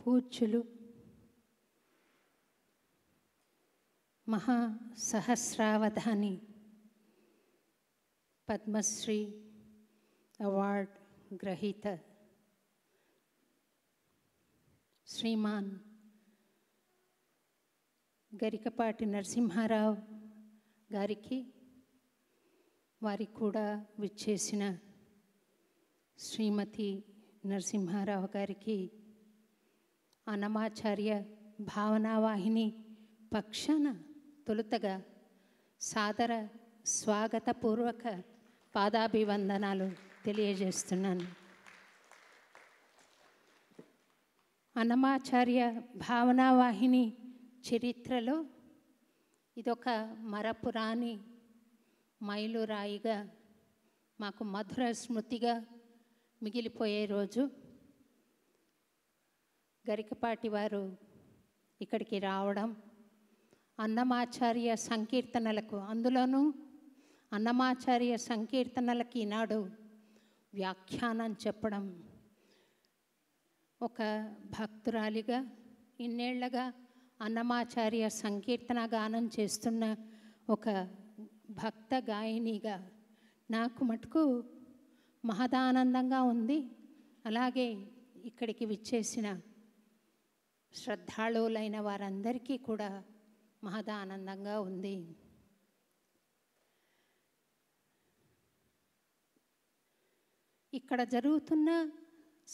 పూజ్యులు మహా సహస్రావధాని పద్మశ్రీ అవార్డ్ గ్రహీత శ్రీమాన్ గరికపాటి నరసింహారావు గారికి, వారికి కూడా విచ్చేసిన శ్రీమతి నరసింహారావు గారికి, అన్నమాచార్య భావనావాహిని పక్షాన తొలుతగా సాదర స్వాగతపూర్వక పాదాభివందనాలు తెలియజేస్తున్నాను. అన్నమాచార్య భావనావాహిని చరిత్రలో ఇదొక మరపురాని మైలురాయిగా, మాకు మధుర స్మృతిగా మిగిలిపోయే రోజు. గరికపాటి వారు ఇక్కడికి రావడం, అన్నమాచార్య సంకీర్తనలకు, అందులోనూ అన్నమాచార్య సంకీర్తనలకి ఈనాడు వ్యాఖ్యానం చెప్పడం, ఒక భక్తురాలిగా ఇన్నేళ్లగా అన్నమాచార్య సంకీర్తన గానం చేస్తున్న ఒక భక్త గాయనిగా నాకు మటుకు మహదానందంగా ఉంది. అలాగే ఇక్కడికి విచ్చేసిన శ్రద్ధాళువులైన వారందరికీ కూడా మహదానందంగా ఉంది. ఇక్కడ జరుగుతున్న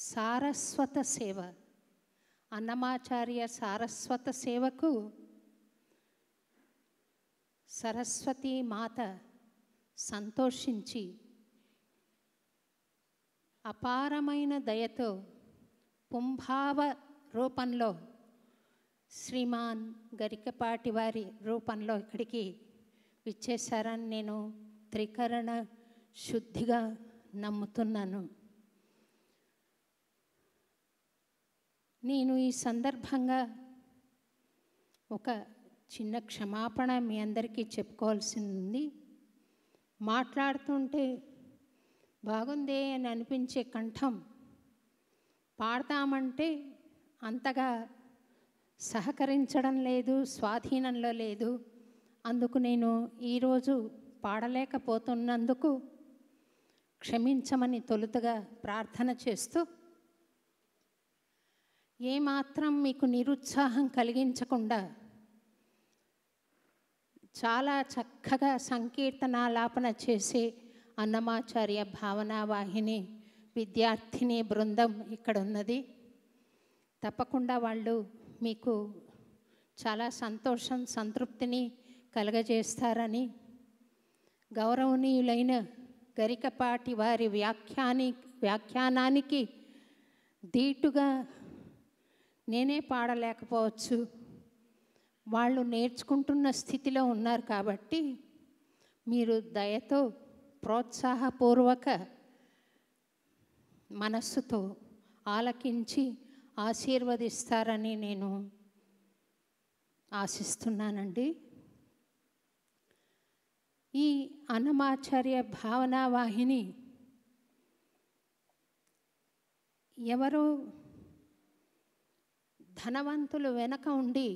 సారస్వత సేవ, అన్నమాచార్య సారస్వత సేవకు సరస్వతీ మాత సంతోషించి అపారమైన దయతో పుంభావ రూపంలో శ్రీమాన్ గరికపాటి వారి రూపంలో ఇక్కడికి విచ్చేశారని నేను త్రికరణ శుద్ధిగా నమ్ముతున్నాను. నేను ఈ సందర్భంగా ఒక చిన్న క్షమాపణ మీ అందరికీ చెప్పుకోవాల్సింది. మాట్లాడుతుంటే బాగుందే అని అనిపించే కంఠం పాడతామంటే అంతగా సహకరించడం లేదు, స్వాధీనంలో లేదు. అందుకు నేను ఈరోజు పాడలేకపోతున్నందుకు క్షమించమని తొలుతగా ప్రార్థన చేస్తూ, ఏమాత్రం మీకు నిరుత్సాహం కలిగించకుండా చాలా చక్కగా సంకీర్తనాలాపన చేసే అన్నమాచార్య భావనావాహిని విద్యార్థిని బృందం ఇక్కడ ఉన్నది. తప్పకుండా వాళ్ళు మీకు చాలా సంతోషం, సంతృప్తిని కలగజేస్తారని, గౌరవనీయులైన గరికపాటి వారి వ్యాఖ్యానానికి దీటుగా నేనే పాడలేకపోవచ్చు. వాళ్ళు నేర్చుకుంటున్న స్థితిలో ఉన్నారు కాబట్టి మీరు దయతో ప్రోత్సాహపూర్వక మనస్సుతో ఆలకించి ఆశీర్వదిస్తారని నేను ఆశిస్తున్నానండి. ఈ అన్నమాచార్య భావనావాహిని ఎవరో ధనవంతులు వెనక ఉండి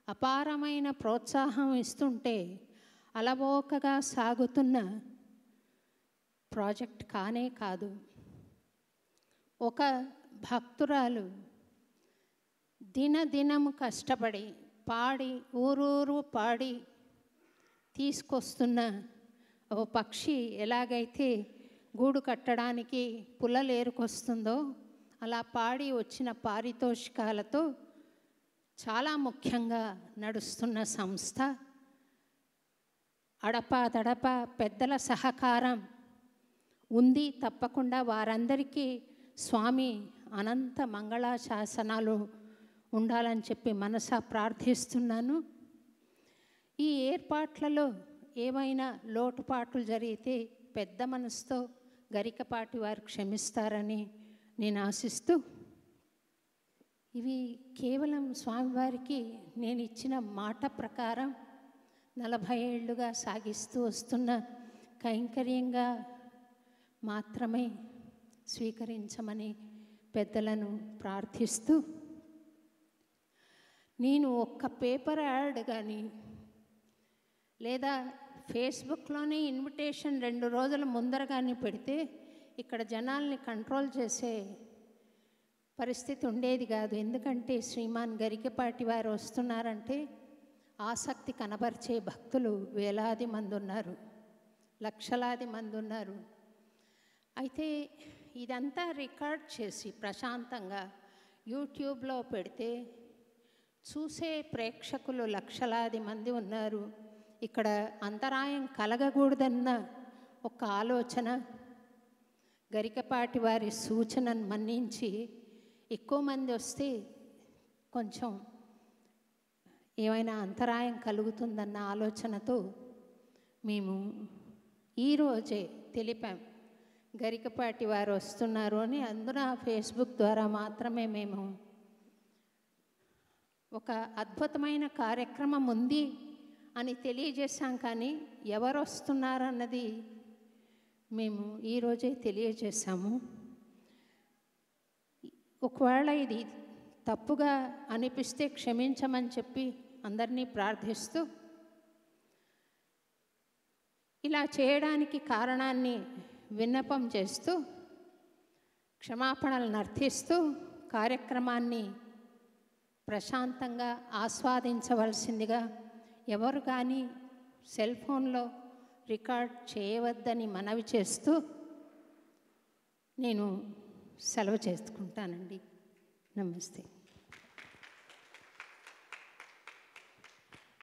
అపారమైన ప్రోత్సాహం ఇస్తుంటే అలవోకగా సాగుతున్న ప్రాజెక్ట్ కానే కాదు. ఒక భక్తురాలు దినదినము కష్టపడి పాడి ఊరూరు పాడి తీసుకొస్తున్న ఓ పక్షి ఎలాగైతే గూడు కట్టడానికి పుల్లలేరుకొస్తుందో అలా పాడి వచ్చిన పారితోషికాలతో చాలా ముఖ్యంగా నడుస్తున్న సంస్థ. అడపాదడప పెద్దల సహకారం ఉంది. తప్పకుండా వారందరికీ స్వామి అనంత మంగళాశాసనాలు ఉండాలని చెప్పి మనసా ప్రార్థిస్తున్నాను. ఈ ఏర్పాట్లలో ఏమైనా లోటుపాట్లు జరిగితే పెద్ద మనసుతో గరికపాటి వారు క్షమిస్తారని నేను ఆశిస్తూ, ఇవి కేవలం స్వామివారికి నేను ఇచ్చిన మాట ప్రకారం 40 ఏళ్లుగా సాగిస్తూ వస్తున్న కైంకర్యంగా మాత్రమే స్వీకరించమని పెద్దలను ప్రార్థిస్తూ, నేను ఒక్క పేపర్ యాడ్ కానీ లేదా ఫేస్బుక్లోనే ఇన్విటేషన్ 2 రోజుల ముందర కానీ పెడితే ఇక్కడ జనాల్ని కంట్రోల్ చేసే పరిస్థితి ఉండేది కాదు. ఎందుకంటే శ్రీమాన్ గరికపాటి వారు వస్తున్నారంటే ఆసక్తి కనబరిచే భక్తులు వేలాది మంది ఉన్నారు, లక్షలాది మంది ఉన్నారు. అయితే ఇదంతా రికార్డ్ చేసి ప్రశాంతంగా యూట్యూబ్లో పెడితే చూసే ప్రేక్షకులు లక్షలాది మంది ఉన్నారు. ఇక్కడ అంతరాయం కలగకూడదన్న ఒక ఆలోచన, గరికపాటి వారి సూచనను మన్నించి ఎక్కువ మంది వస్తే కొంచెం ఏమైనా అంతరాయం కలుగుతుందన్న ఆలోచనతో మేము ఈరోజే తెలిపాం గరికపాటి వారు వస్తున్నారు అని. అందున ఫేస్బుక్ ద్వారా మాత్రమే మేము ఒక అద్భుతమైన కార్యక్రమం ఉంది అని తెలియజేశాం, కానీ ఎవరు వస్తున్నారన్నది మేము ఈరోజే తెలియజేశాము. ఒకవేళ ఇది తప్పుగా అనిపిస్తే క్షమించమని చెప్పి అందరినీ ప్రార్థిస్తూ, ఇలా చేయడానికి కారణాన్ని విన్నపం చేస్తూ, క్షమాపణలను అర్థిస్తూ కార్యక్రమాన్ని ప్రశాంతంగా ఆస్వాదించవలసిందిగా, ఎవరు కానీ సెల్ ఫోన్లో రికార్డ్ చేయవద్దని మనవి చేస్తూ నేను సెలవు చేసుకుంటానండి. నమస్తే.